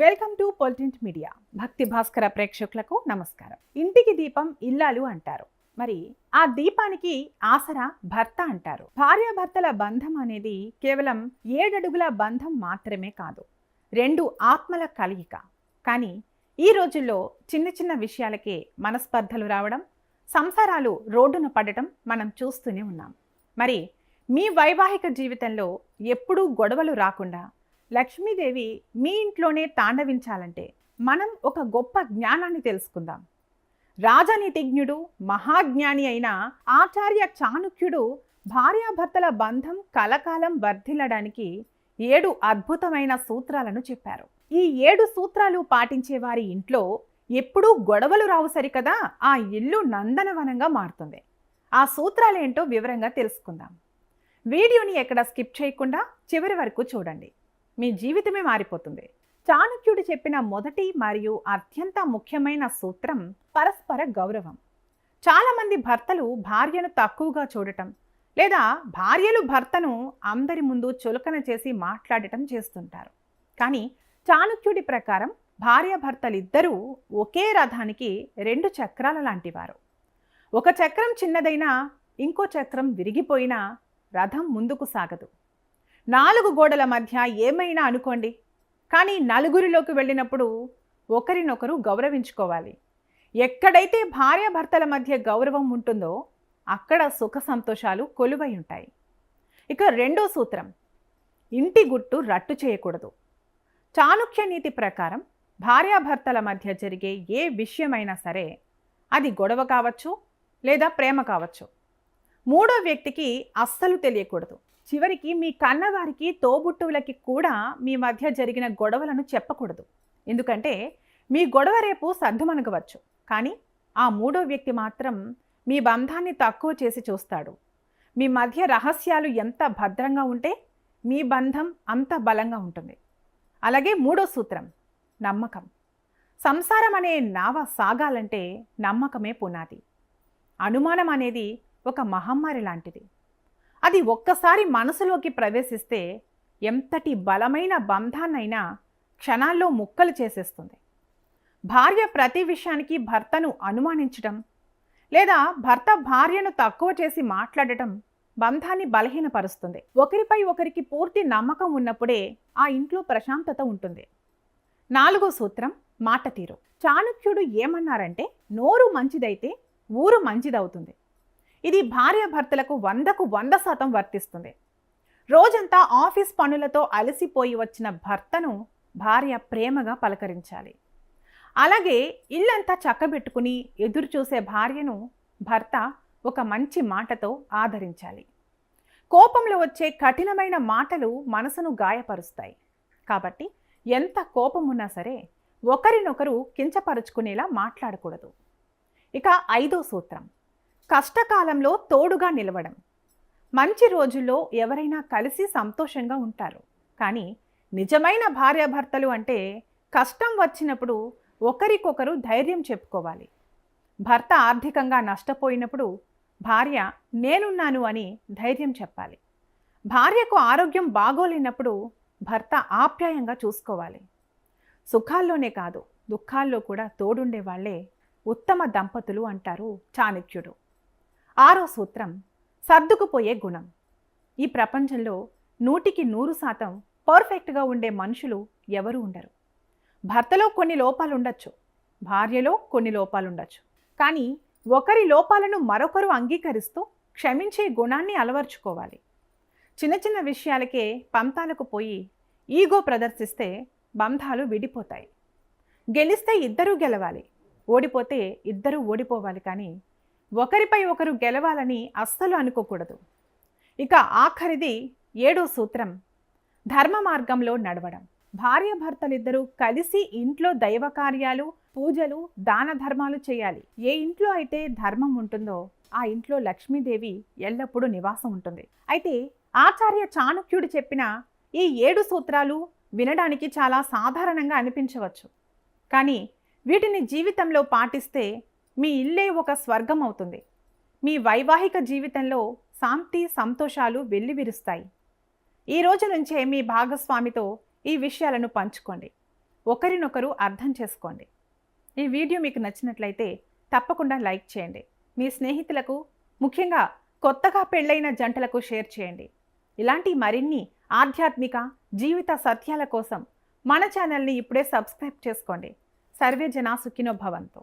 Welcome to పొలిటింట్ media. భక్తి భాస్కర ప్రేక్షకులకు నమస్కారం. ఇంటికి దీపం ఇల్లాలు అంటారు. మరి ఆ దీపానికి ఆసరా భర్త అంటారు. భార్యాభర్తల బంధం అనేది కేవలం 7 అడుగుల బంధం మాత్రమే కాదు, 2 ఆత్మల కలయిక. కానీ ఈ రోజుల్లో చిన్న చిన్న విషయాలకే మనస్పర్ధలు రావడం, సంసారాలు రోడ్డున పడటం మనం చూస్తూనే ఉన్నాం. మరి మీ వైవాహిక జీవితంలో ఎప్పుడూ గొడవలు రాకుండా లక్ష్మీదేవి మీ ఇంట్లోనే తాండవించాలంటే మనం ఒక గొప్ప జ్ఞానాన్ని తెలుసుకుందాం. రాజనీతిజ్ఞుడు, మహాజ్ఞాని అయిన ఆచార్య చాణక్యుడు భార్యాభర్తల బంధం కలకాలం వర్ధిల్లడానికి 7 అద్భుతమైన సూత్రాలను చెప్పారు. ఈ 7 సూత్రాలు పాటించే వారి ఇంట్లో ఎప్పుడూ గొడవలు రావు సరికదా, ఆ ఇల్లు నందనవనంగా మారుతుంది. ఆ సూత్రాలేంటో వివరంగా తెలుసుకుందాం. వీడియోని ఎక్కడ స్కిప్ చేయకుండా చివరి వరకు చూడండి. మీ జీవితమే మారిపోతుంది. చాణక్యుడు చెప్పిన మొదటి మరియు అత్యంత ముఖ్యమైన సూత్రం పరస్పర గౌరవం. చాలామంది భర్తలు భార్యను తక్కువగా చూడటం, లేదా భార్యలు భర్తను అందరి ముందు చులకన చేసి మాట్లాడటం చేస్తుంటారు. కానీ చాణక్యుడి ప్రకారం భార్యాభర్తలిద్దరూ ఒకే రథానికి 2 చక్రాల లాంటివారు. ఒక చక్రం చిన్నదైనా ఇంకో చక్రం విరిగిపోయినా రథం ముందుకు సాగదు. 4 గోడల మధ్య ఏమైనా అనుకోండి, కానీ నలుగురిలోకి వెళ్ళినప్పుడు ఒకరినొకరు గౌరవించుకోవాలి. ఎక్కడైతే భార్యాభర్తల మధ్య గౌరవం ఉంటుందో అక్కడ సుఖ సంతోషాలు కొలువై ఉంటాయి. ఇక 2వ సూత్రం, ఇంటి గుట్టు రట్టు చేయకూడదు. చాణక్య నీతి ప్రకారం భార్యాభర్తల మధ్య జరిగే ఏ విషయమైనా సరే, అది గొడవ కావచ్చు లేదా ప్రేమ కావచ్చు, 3వ వ్యక్తికి అస్సలు తెలియకూడదు. చివరికి మీ కన్నవారికి, తోబుట్టువులకి కూడా మీ మధ్య జరిగిన గొడవలను చెప్పకూడదు. ఎందుకంటే మీ గొడవ రేపు సర్దుమణగవచ్చు, కానీ ఆ 3వ వ్యక్తి మాత్రం మీ బంధాన్ని తక్కువ చేసి చూస్తాడు. మీ మధ్య రహస్యాలు ఎంత భద్రంగా ఉంటే మీ బంధం అంత బలంగా ఉంటుంది. అలాగే 3వ సూత్రం, నమ్మకం. సంసారం అనే నావ సాగాలంటే నమ్మకమే పునాది. అనుమానం అనేది ఒక మహమ్మారి లాంటిది. అది ఒక్కసారి మనసులోకి ప్రవేశిస్తే ఎంతటి బలమైన బంధాన్నైనా క్షణాల్లో ముక్కలు చేసేస్తుంది. భార్య ప్రతి విషయానికి భర్తను అనుమానించడం, లేదా భర్త భార్యను తక్కువ చేసి మాట్లాడటం బంధాన్ని బలహీనపరుస్తుంది. ఒకరిపై ఒకరికి పూర్తి నమ్మకం ఉన్నప్పుడే ఆ ఇంట్లో ప్రశాంతత ఉంటుంది. 4వ సూత్రం, మాట తీరు. చాణక్యుడు ఏమన్నారంటే, నోరు మంచిదైతే ఊరు మంచిదవుతుంది. ఇది భార్యాభర్తలకు 100కు 100% వర్తిస్తుంది. రోజంతా ఆఫీస్ పనులతో అలసిపోయి వచ్చిన భర్తను భార్య ప్రేమగా పలకరించాలి. అలాగే ఇల్లంతా చక్కబెట్టుకుని ఎదురు చూసే భార్యను భర్త ఒక మంచి మాటతో ఆదరించాలి. కోపంలో వచ్చే కఠినమైన మాటలు మనసును గాయపరుస్తాయి. కాబట్టి ఎంత కోపం ఉన్నా సరే ఒకరినొకరు కించపరుచుకునేలా మాట్లాడకూడదు. ఇక 5వ సూత్రం, కష్టకాలంలో తోడుగా నిలవడం. మంచి రోజుల్లో ఎవరైనా కలిసి సంతోషంగా ఉంటారు, కానీ నిజమైన భార్యాభర్తలు అంటే కష్టం వచ్చినప్పుడు ఒకరికొకరు ధైర్యం చెప్పుకోవాలి. భర్త ఆర్థికంగా నష్టపోయినప్పుడు భార్య నేనున్నాను అని ధైర్యం చెప్పాలి. భార్యకు ఆరోగ్యం బాగోలేనప్పుడు భర్త ఆప్యాయంగా చూసుకోవాలి. సుఖాల్లోనే కాదు, దుఃఖాల్లో కూడా తోడుండే వాళ్ళే ఉత్తమ దంపతులు అంటారు చాణక్యుడు. 6వ సూత్రం, సర్దుకుపోయే గుణం. ఈ ప్రపంచంలో 100కి 100% పర్ఫెక్ట్గా ఉండే మనుషులు ఎవరు ఉండరు. భర్తలో కొన్ని లోపాలు ఉండొచ్చు, భార్యలో కొన్ని లోపాలు ఉండొచ్చు, కానీ ఒకరి లోపాలను మరొకరు అంగీకరిస్తూ క్షమించే గుణాన్ని అలవర్చుకోవాలి. చిన్న చిన్న విషయాలకే పంతాలకు పోయి ఈగో ప్రదర్శిస్తే బంధాలు విడిపోతాయి. గెలిస్తే ఇద్దరూ గెలవాలి, ఓడిపోతే ఇద్దరూ ఓడిపోవాలి, కానీ ఒకరిపై ఒకరు గెలవాలని అస్సలు అనుకోకూడదు. ఇక ఆఖరిది 7వ సూత్రం, ధర్మ మార్గంలో నడవడం. భార్యాభర్తలిద్దరూ కలిసి ఇంట్లో దైవ కార్యాలు, పూజలు, దాన ధర్మాలు చేయాలి. ఏ ఇంట్లో అయితే ధర్మం ఉంటుందో ఆ ఇంట్లో లక్ష్మీదేవి ఎల్లప్పుడూ నివాసం ఉంటుంది. అయితే ఆచార్య చాణక్యుడు చెప్పిన ఈ 7 సూత్రాలు వినడానికి చాలా సాధారణంగా అనిపించవచ్చు, కానీ వీటిని జీవితంలో పాటిస్తే మీ ఇల్లే ఒక స్వర్గం అవుతుంది. మీ వైవాహిక జీవితంలో శాంతి, సంతోషాలు వెల్లివిరుస్తాయి. ఈ రోజు నుంచే మీ భాగస్వామితో ఈ విషయాలను పంచుకోండి. ఒకరినొకరు అర్థం చేసుకోండి. ఈ వీడియో మీకు నచ్చినట్లయితే తప్పకుండా లైక్ చేయండి. మీ స్నేహితులకు, ముఖ్యంగా కొత్తగా పెళ్ళైన జంటలకు షేర్ చేయండి. ఇలాంటి మరిన్ని ఆధ్యాత్మిక జీవిత సత్యాల కోసం మన ఛానల్ని ఇప్పుడే సబ్స్క్రైబ్ చేసుకోండి. సర్వే జనా సుఖినో భవంతు.